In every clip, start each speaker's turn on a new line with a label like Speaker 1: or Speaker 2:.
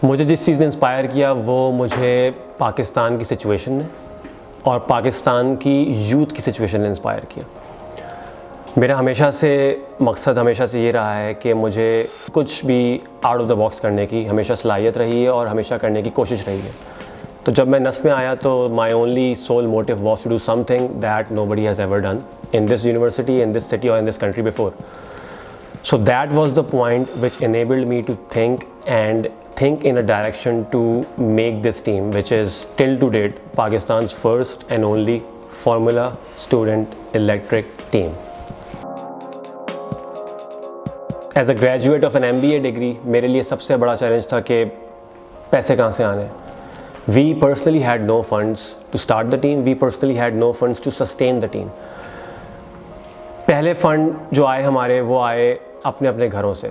Speaker 1: मुझे जिस चीज़ ने इंस्पायर किया वो मुझे पाकिस्तान की सिचुएशन ने और पाकिस्तान की यूथ की सिचुएशन ने इंस्पायर किया। मेरा हमेशा से मकसद हमेशा से ये रहा है कि मुझे कुछ भी आउट ऑफ द बॉक्स करने की हमेशा सलाहियत रही है और हमेशा करने की कोशिश रही है। तो जब मैं नस्ट में आया तो my only sole motive was to do something that nobody has ever done in this university, in this city और in this country before. So that was the point which enabled me to think in a direction to make this team, which is till to date Pakistan's first and only Formula Student Electric team. As a graduate of an MBA degree, मेरे लिए सबसे बड़ा challenge था कि पैसे कहाँ से आने. We personally had no funds to start the team. We personally had no funds to sustain the team. पहले फंड जो आए हमारे वो आए अपने अपने घरों से.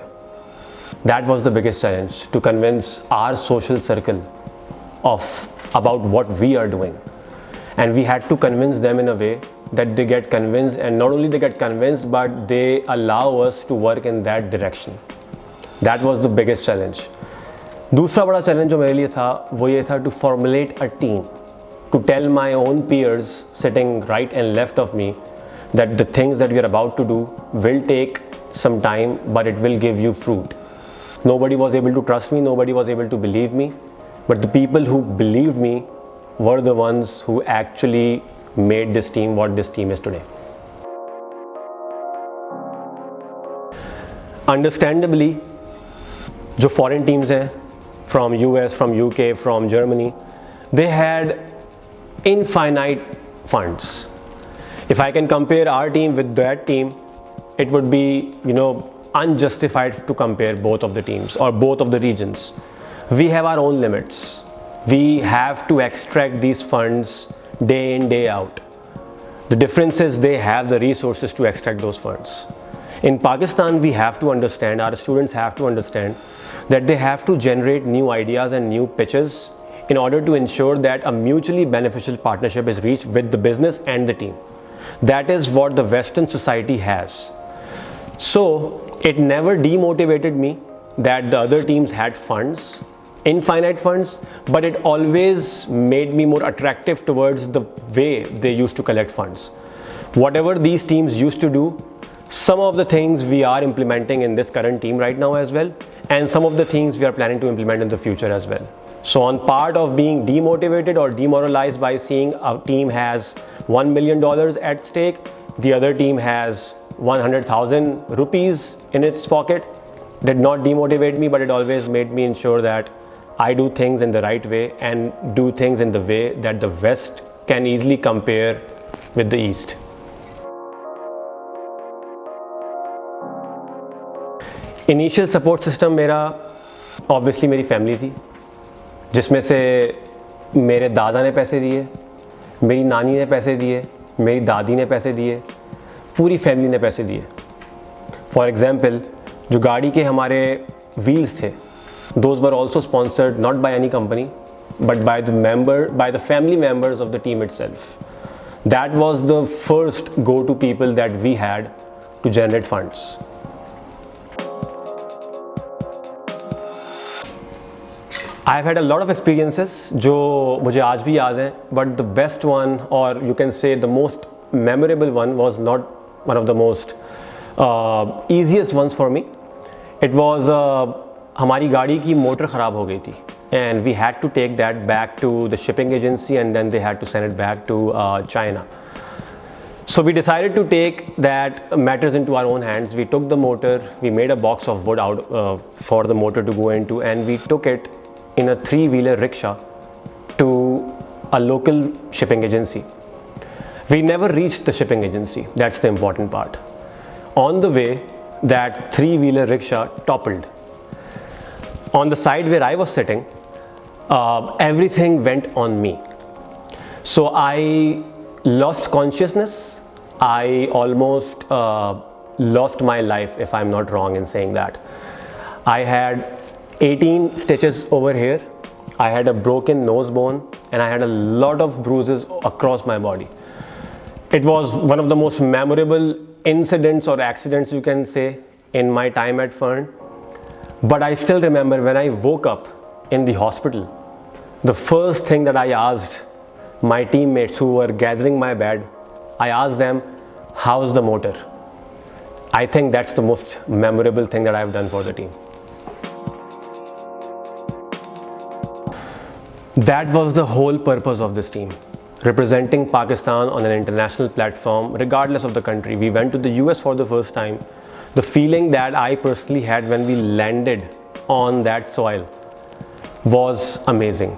Speaker 1: That was the biggest challenge, to convince our social circle about what we are doing, and we had to convince them in a way that they get convinced, and not only they get convinced but they allow us to work in that direction. That was the biggest challenge. दूसरा बड़ा challenge जो मेरे लिए था वो ये था to formulate a team, to tell my own peers sitting right and left of me that the things that we are about to do will take some time, but it will give you fruit. Nobody was able to trust me, nobody was able to believe me, but the people who believed me were the ones who actually made this team what this team is today. Understandably, जो foreign teams हैं, from US, from UK, from Germany, they had infinite funds. If I can compare our team with that team, it would be, unjustified to compare both of the teams or both of the regions. We have our own limits. We have to extract these funds day in, day out. The difference is they have the resources to extract those funds. In Pakistan, we have to understand, our students have to understand that they have to generate new ideas and new pitches in order to ensure that a mutually beneficial partnership is reached with the business and the team. That is what the Western society has. So it never demotivated me that the other teams had funds, infinite funds, but it always made me more attractive towards the way they used to collect funds. Whatever these teams used to do, some of the things we are implementing in this current team right now as well, and some of the things we are planning to implement in the future as well. So on part of being demotivated or demoralized by seeing a team has $1 million at stake, the other team has 100,000 rupees in its pocket, did not demotivate me, but it always made me ensure that I do things in the right way and do things in the way that the West can easily compare with the East. Initial support system मेरा obviously मेरी family थी, जिसमें से मेरे दादा ने पैसे दिए, मेरी नानी ने पैसे दिए, मेरी दादी ने पैसे दिए, पूरी फैमिली ने पैसे दिए. फॉर एग्जाम्पल जो गाड़ी के हमारे व्हील्स थे, those were also sponsored not by any company but by the family members of the team itself. That was the first go-to people that we had to generate funds. I've had a lot of experiences जो मुझे आज भी याद हैं, but the best one, or you can say the most memorable one, was not one of the most easiest ones for me. It was हमारी गाड़ी की motor ख़राब हो गई थी and we had to take that back to the shipping agency and then they had to send it back to China. So we decided to take that matters into our own hands. We took the motor, we made a box of wood out for the motor to go into, and we took it in a 3-wheeler rickshaw to a local shipping agency. We never reached the shipping agency. That's the important part. On the way, that 3-wheeler rickshaw toppled. On the side where I was sitting, everything went on me. So I lost consciousness. I almost lost my life, if I'm not wrong in saying that. I had 18 stitches over here. I had a broken nose bone and I had a lot of bruises across my body. It was one of the most memorable incidents or accidents, you can say, in my time at Fern. But I still remember when I woke up, in the hospital, the first thing that I asked my teammates who were gathering my bed, I asked them, how's the motor? I think that's the most memorable thing that I've done for the team. That was the whole purpose of this team. Representing Pakistan on an international platform, regardless of the country. We went to the US for the first time. The feeling that I personally had when we landed on that soil was amazing.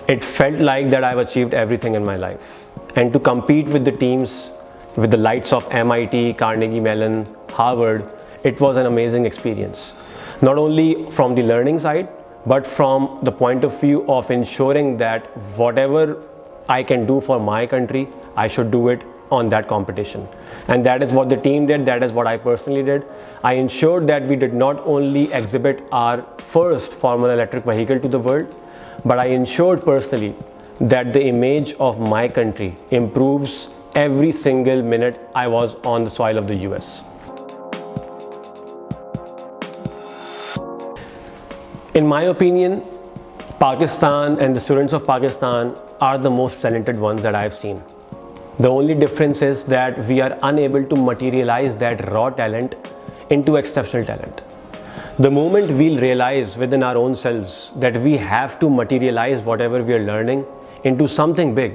Speaker 1: It felt like that I've achieved everything in my life. And to compete with the teams, with the likes of MIT, Carnegie Mellon, Harvard, it was an amazing experience. Not only from the learning side, but from the point of view of ensuring that whatever I can do for my country, I should do it on that competition. And that is what the team did, that is what I personally did. I ensured that we did not only exhibit our first Formula Electric vehicle to the world, but I ensured personally that the image of my country improves every single minute I was on the soil of the US. In my opinion, Pakistan and the students of Pakistan are the most talented ones that I've seen. The only difference is that we are unable to materialize that raw talent into exceptional talent. The moment we'll realize within our own selves that we have to materialize whatever we are learning into something big,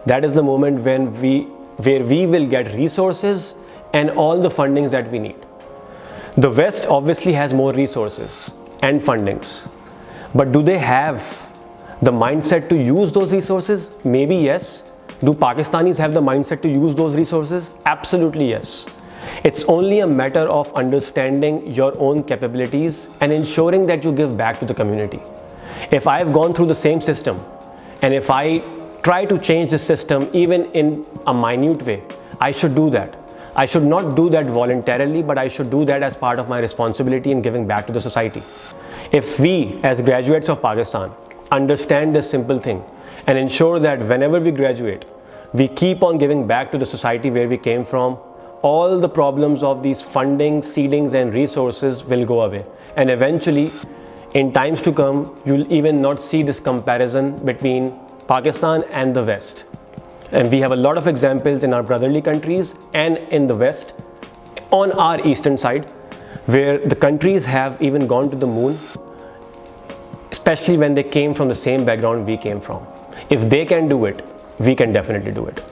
Speaker 1: that is the moment where we will get resources and all the fundings that we need. The West obviously has more resources and fundings, but do they have the mindset to use those resources? Maybe yes. Do Pakistanis have the mindset to use those resources? Absolutely yes. It's only a matter of understanding your own capabilities and ensuring that you give back to the community. If I've gone through the same system, and if I try to change the system even in a minute way, I should do that. I should not do that voluntarily, but I should do that as part of my responsibility in giving back to the society. If we, as graduates of Pakistan, understand this simple thing and ensure that whenever we graduate, we keep on giving back to the society where we came from, all the problems of these funding, seedings and resources will go away. And eventually, in times to come, you'll even not see this comparison between Pakistan and the West. And we have a lot of examples in our brotherly countries and in the West, on our eastern side, where the countries have even gone to the moon, especially when they came from the same background we came from. If they can do it, we can definitely do it.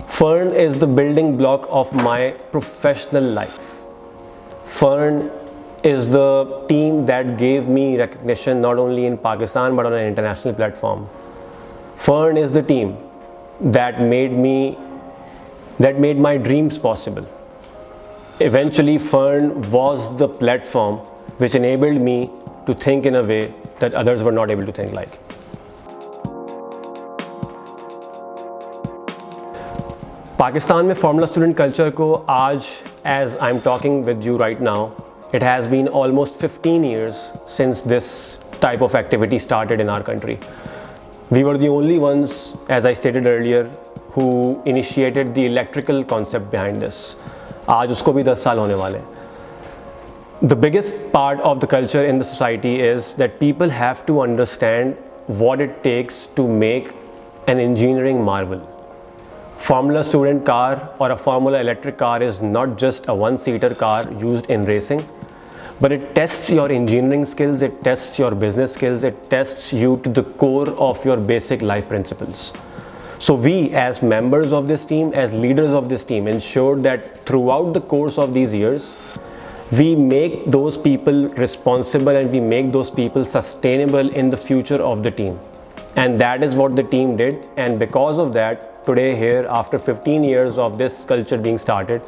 Speaker 1: Fern is the building block of my professional life. Fern is the team that gave me recognition not only in Pakistan but on an international platform. Fern is the team that made my dreams possible. Eventually, Fern was the platform which enabled me to think in a way that others were not able to think like. Pakistan में formula student culture को आज, as I'm talking with you right now, it has been almost 15 years since this type of activity started in our country. We were the only ones, as I stated earlier, who initiated the electrical concept behind this. आज उसको भी 10 साल होने वाले. The biggest part of the culture in the society is that people have to understand what it takes to make an engineering marvel. Formula student car or a Formula electric car is not just a one-seater car used in racing, but it tests your engineering skills, it tests your business skills, it tests you to the core of your basic life principles. So we, as members of this team, as leaders of this team, ensured that throughout the course of these years, we make those people responsible and we make those people sustainable in the future of the team. And that is what the team did. And because of that, today here, after 15 years of this culture being started,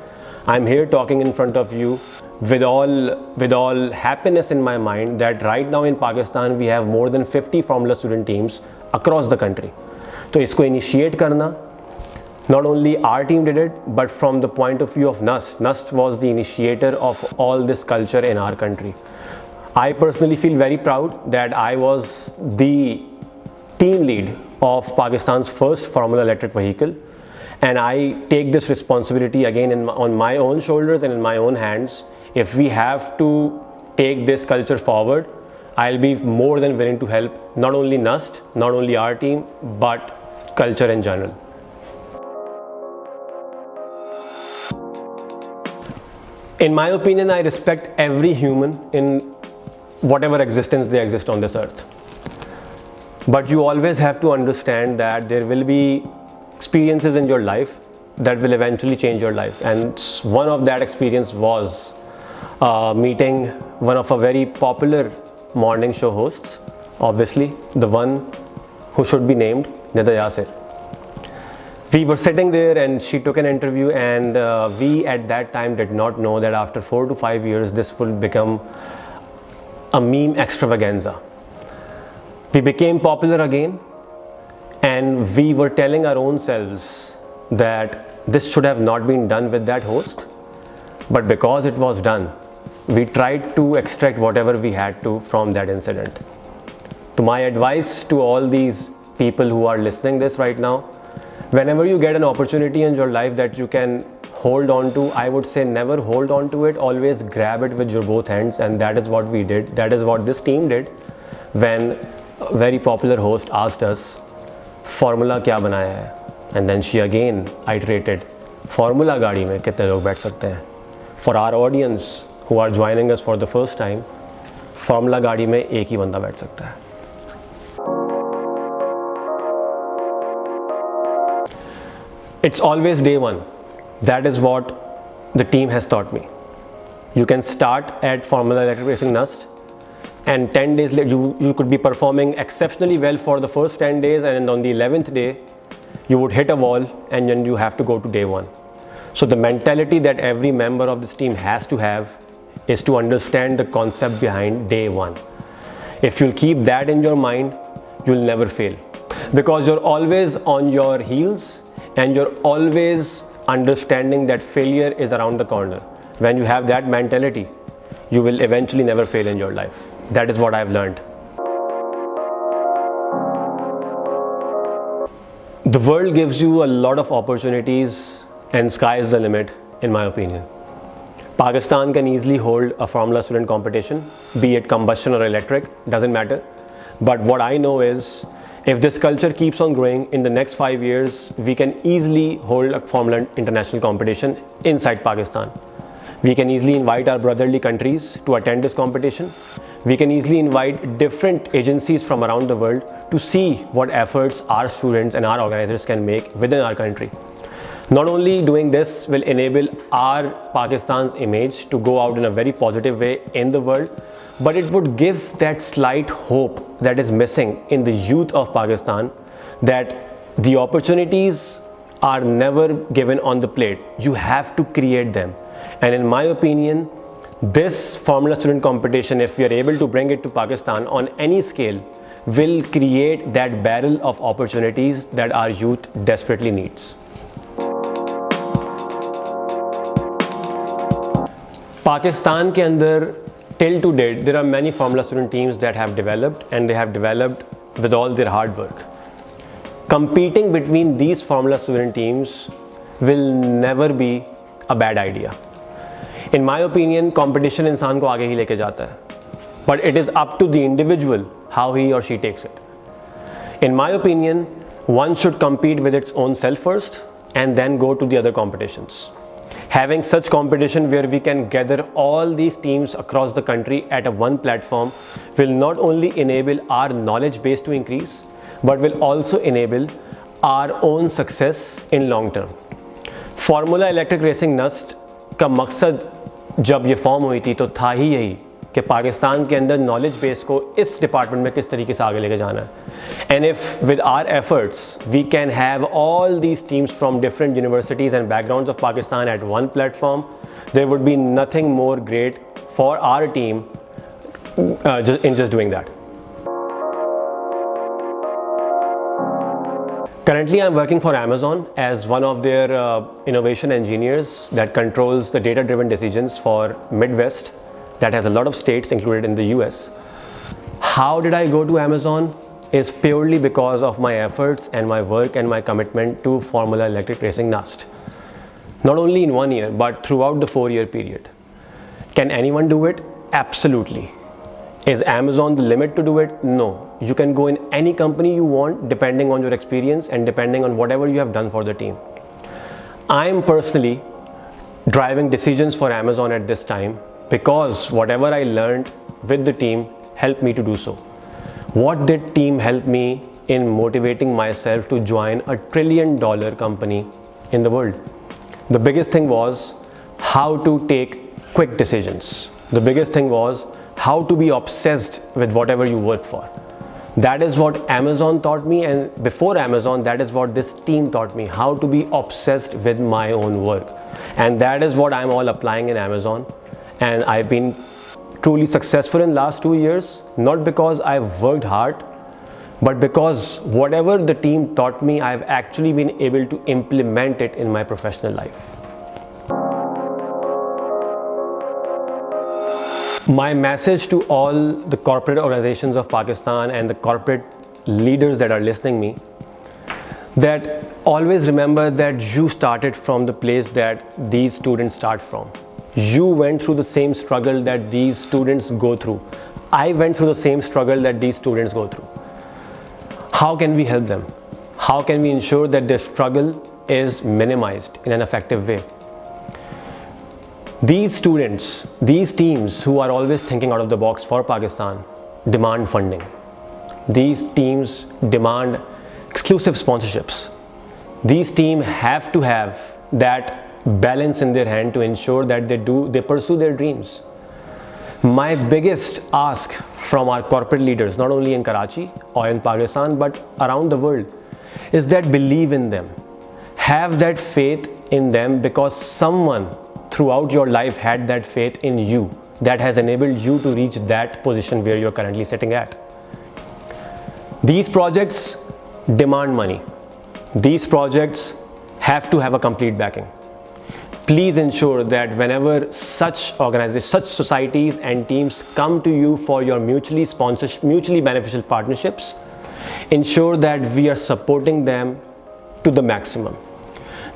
Speaker 1: I'm here talking in front of you with all happiness in my mind that right now in Pakistan, we have more than 50 Formula student teams across the country. So isko initiate karna, not only our team did it, but from the point of view of NUST. NUST was the initiator of all this culture in our country. I personally feel very proud that I was the team lead of Pakistan's first Formula electric vehicle, and I take this responsibility again on my own shoulders and in my own hands if we have to take this culture forward, I'll be more than willing to help not only NUST, not only our team, but culture in general. In my opinion, I respect every human in whatever existence they exist on this earth. But you always have to understand that there will be experiences in your life that will eventually change your life. And one of that experience was meeting one of a very popular morning show hosts, obviously the one who should be named, Nida Yasir. We were sitting there and she took an interview, and we at that time did not know that after 4 to 5 years this will become a meme extravaganza. We became popular again, and we were telling our own selves that this should have not been done with that host, but because it was done, we tried to extract whatever we had to from that incident. To my advice to all these people who are listening this right now, whenever you get an opportunity in your life that you can hold on to, I would say never hold on to it, always grab it with your both hands. And that is what we did. That is what this team did when a very popular host asked us, Formula kya banaya hai? And then she again iterated, Formula gaadi mein kitne log baith sakte hain? For our audience who are joining us for the first time, Formula gaadi mein ek hi banda baith sakta hai. It's always day one. That is what the team has taught me. You can start at Formula Electric Racing-NUST, and 10 days later you could be performing exceptionally well for the first 10 days, and on the 11th day you would hit a wall and then you have to go to day one. So the mentality that every member of this team has to have is to understand the concept behind day one. If you'll keep that in your mind, you'll never fail, because you're always on your heels and you're always understanding that failure is around the corner. When you have that mentality, you will eventually never fail in your life. That is what I've learned. The world gives you a lot of opportunities and sky is the limit, in my opinion. Pakistan can easily hold a Formula student competition, be it combustion or electric, doesn't matter. But what I know is, if this culture keeps on growing, in the next 5 years, we can easily hold a Formula international competition inside Pakistan. We can easily invite our brotherly countries to attend this competition. We can easily invite different agencies from around the world to see what efforts our students and our organizers can make within our country. Not only doing this will enable our Pakistan's image to go out in a very positive way in the world, but it would give that slight hope that is missing in the youth of Pakistan, that the opportunities are never given on the plate. You have to create them. And in my opinion, this Formula student competition, if we are able to bring it to Pakistan on any scale, will create that barrel of opportunities that our youth desperately needs. Pakistan के अंदर till to date, there are many Formula student teams that have developed, and they have developed with all their hard work. Competing between these Formula student teams will never be a bad idea. In my opinion, competition इंसान को आगे ही लेके जाता है, but it is up to the individual how he or she takes it. In my opinion, one should compete with its own self first and then go to the other competitions. Having such competition where we can gather all these teams across the country at a one platform will not only enable our knowledge base to increase, but will also enable our own success in long term. Formula Electric Racing-NUST का मकसद जब ये form हुई थी तो था ही यही कि पाकिस्तान के अंदर नॉलेज बेस को इस डिपार्टमेंट में किस तरीके से आगे लेके जाना है. And if with our efforts we can have all these teams from different universities and backgrounds of Pakistan at one platform, there would be nothing more great for our team in just doing that. Currently, I'm working for Amazon as one of their innovation engineers that controls the data-driven decisions for Midwest that has a lot of states included in the US. How did I go to Amazon? Is purely because of my efforts and my work and my commitment to Formula Electric Racing-NUST. Not only in 1 year, but throughout the 4-year period. Can anyone do it? Absolutely. Is Amazon the limit to do it? No. You can go in any company you want depending on your experience and depending on whatever you have done for the team. I'm personally driving decisions for Amazon at this time because whatever I learned with the team helped me to do so. What did team help me in motivating myself to join a $1 trillion company in the world? The biggest thing was how to take quick decisions. The biggest thing was how to be obsessed with whatever you work for. That is what Amazon taught me, and before Amazon, that is what this team taught me, how to be obsessed with my own work. And that is what I'm all applying in Amazon. And I've been truly successful in last 2 years, not because I've worked hard, but because whatever the team taught me, I've actually been able to implement it in my professional life. My message to all the corporate organizations of Pakistan and the corporate leaders that are listening me, that always remember that you started from the place that these students start from. You went through the same struggle that these students go through. I went through the same struggle that these students go through. How can we help them? How can we ensure that their struggle is minimized in an effective way? These students, these teams who are always thinking out of the box for Pakistan demand funding. These teams demand exclusive sponsorships. These teams have to have that balance in their hand to ensure that they pursue their dreams. My biggest ask from our corporate leaders, not only in Karachi or in Pakistan, but around the world, is that believe in them. Have that faith in them, because someone throughout your life had that faith in you that has enabled you to reach that position where you're currently sitting at. These projects demand money. These projects have to have a complete backing. Please ensure that whenever such organizations, such societies and teams come to you for your mutually beneficial partnerships, ensure that we are supporting them to the maximum.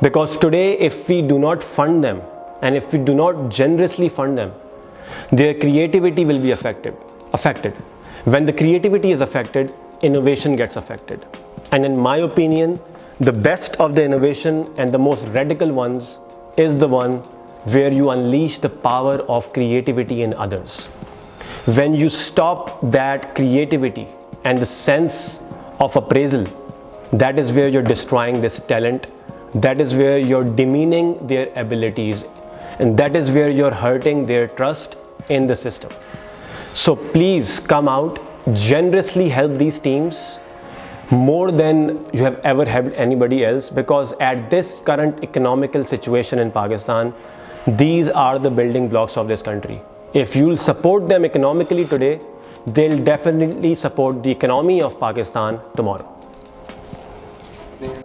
Speaker 1: Because today, if we do not fund them, and if we do not generously fund them, their creativity will be affected. When the creativity is affected, innovation gets affected. And in my opinion, the best of the innovation and the most radical ones is the one where you unleash the power of creativity in others. When you stop that creativity and the sense of appraisal, that is where you're destroying this talent. That is where you're demeaning their abilities. And that is where you're hurting their trust in the system. So please come out, generously help these teams more than you have ever helped anybody else, because at this current economical situation in Pakistan, these are the building blocks of this country. If you'll support them economically today, they'll definitely support the economy of Pakistan tomorrow.